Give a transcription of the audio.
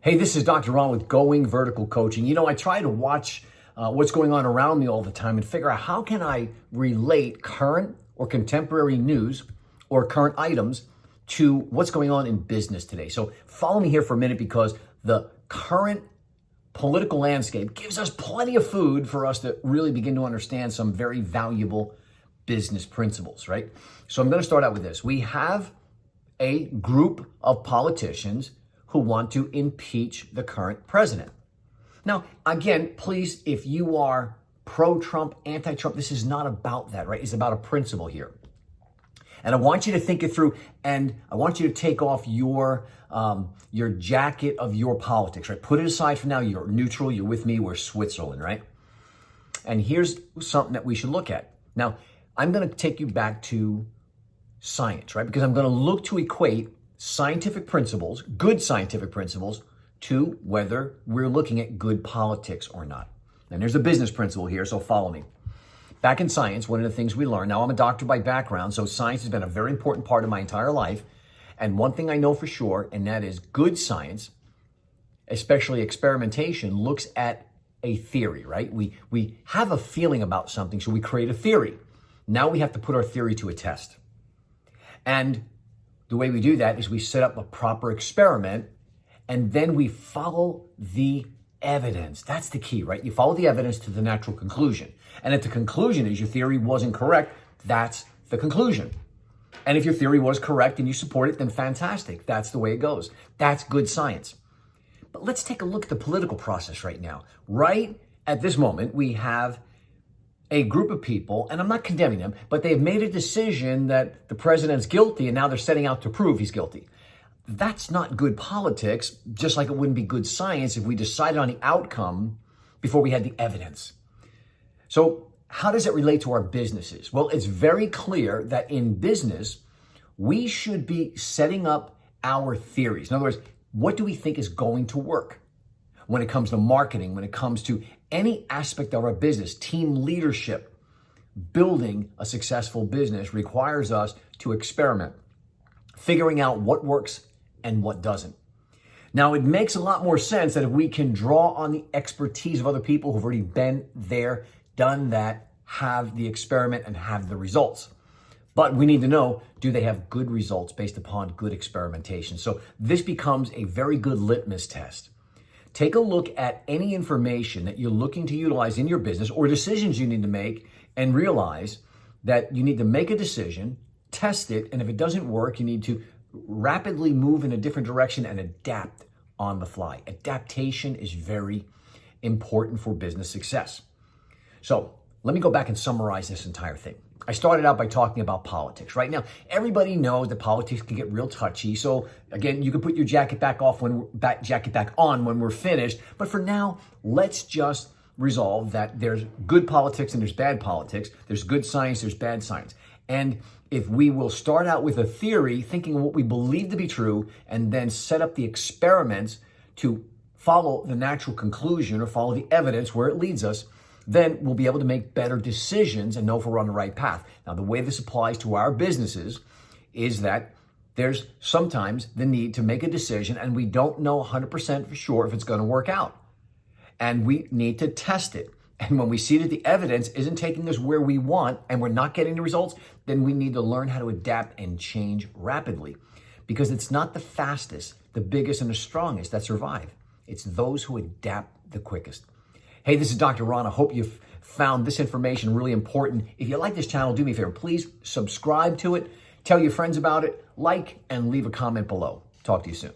Hey, this is Dr. Ron with Going Vertical Coaching. You know, I try to watch what's going on around me all the time and figure out how can I relate current or contemporary news or current items to what's going on in business today. So follow me here for a minute because the current political landscape gives us plenty of food for us to really begin to understand some very valuable business principles, right? So I'm going to start out with this. We have a group of politicians who want to impeach the current president. Now, again, please, if you are pro-Trump, anti-Trump, this is not about that, right? It's about a principle here. And I want you to think it through, and I want you to take off your jacket of your politics, right? Put it aside for now. You're neutral. You're with me. We're Switzerland, right? And here's something that we should look at. Now, I'm going to take you back to science, right? Because I'm going to look to equate scientific principles, good scientific principles, to whether we're looking at good politics or not. And there's a business principle here, so follow me. Back in science, one of the things we learned, now I'm a doctor by background, so science has been a very important part of my entire life. And one thing I know for sure, and that is good science, especially experimentation, looks at a theory, right? We have a feeling about something, so we create a theory. Now we have to put our theory to a test. And the way we do that is we set up a proper experiment and then we follow the evidence. That's the key, right? You follow the evidence to the natural conclusion. And if the conclusion is your theory wasn't correct, that's the conclusion. And if your theory was correct and you support it, then fantastic. That's the way it goes. That's good science. But let's take a look at the political process right now. Right at this moment, we have a group of people, and I'm not condemning them, but they've made a decision that the president's guilty and now they're setting out to prove he's guilty. That's not good politics, just like it wouldn't be good science if we decided on the outcome before we had the evidence. So how does it relate to our businesses? Well, it's very clear that in business, we should be setting up our theories. In other words, what do we think is going to work? When it comes to marketing, when it comes to any aspect of our business, team leadership, building a successful business requires us to experiment, figuring out what works and what doesn't. Now, it makes a lot more sense that if we can draw on the expertise of other people who've already been there, done that, have the experiment and have the results. But we need to know, do they have good results based upon good experimentation? So this becomes a very good litmus test. Take a look at any information that you're looking to utilize in your business or decisions you need to make and realize that you need to make a decision, test it, and if it doesn't work, you need to rapidly move in a different direction and adapt on the fly. Adaptation is very important for business success. So let me go back and summarize this entire thing. I started out by talking about politics. Right now, everybody knows that politics can get real touchy. So again, you can put your jacket back on when we're finished. But for now, let's just resolve that there's good politics and there's bad politics. There's good science, there's bad science. And if we will start out with a theory, thinking of what we believe to be true, and then set up the experiments to follow the natural conclusion or follow the evidence where it leads us, then we'll be able to make better decisions and know if we're on the right path. Now, the way this applies to our businesses is that there's sometimes the need to make a decision and we don't know 100% for sure if it's going to work out. And we need to test it. And when we see that the evidence isn't taking us where we want and we're not getting the results, then we need to learn how to adapt and change rapidly. Because it's not the fastest, the biggest, and the strongest that survive. It's those who adapt the quickest. Hey, this is Dr. Ron. I hope you've found this information really important. If you like this channel, do me a favor. Please subscribe to it, tell your friends about it, like, and leave a comment below. Talk to you soon.